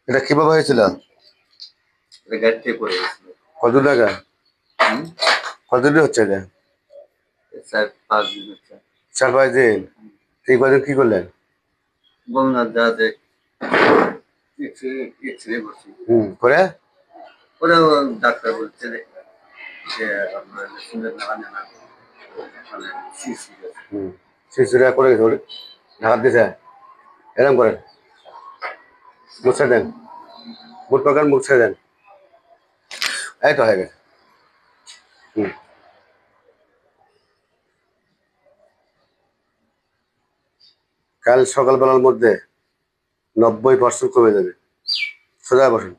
এটা কিভাবে হয়েছিল? এটা গাড়ি থেকে পড়ে গেছিল। কত টাকা? কতদিন হচ্ছে এটা? 4-5 দিন হচ্ছে। 4-5 দিন। এই কদিন কি করলেন? বলুন আর যা যে এক্সরে করছি। করে ওরা ডাক্তার বলছে যে আপনার সুন্দর না না মানে শিশুরা করে গেছে ওরে ঢাকা দিছে। এরকম করেন, মুছে দেন, বুট পাকান মুছে দেন। এই তো হয়ে গেছে। কাল সকালবেলার মধ্যে 90% কমে যাবে। সোজা বসুন।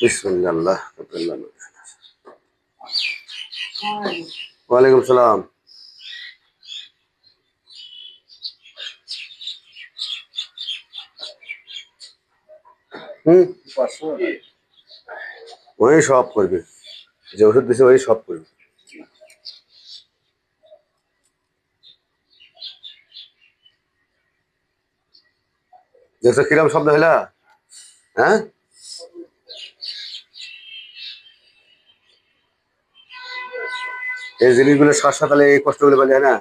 বিসমিল্লাহ। ওয়ালাইকুম সালাম। ওই সব করবে, যে ওষুধ দিছে ওই সব করবে। দেখছো কিরম শব্দ হইলা? হ্যাঁ, এই জিনিসগুলো শ্বাসকালে এই কষ্টগুলো পেলে হয় না।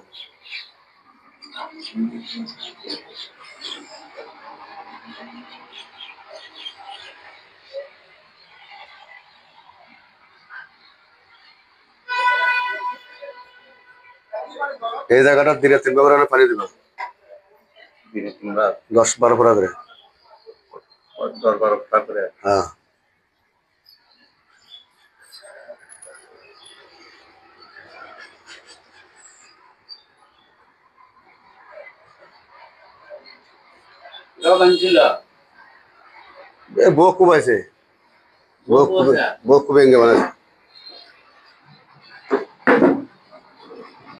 এই জায়গাটা দিনে 3 বার পানি দিল। দিনে 3 বার 10-12 ফোঁটা করে। 10-12 ফোঁটা করে। হ্যাঁ, বউ খুব আছে, বউ খুব এঙ্গে বানাচ্ছে।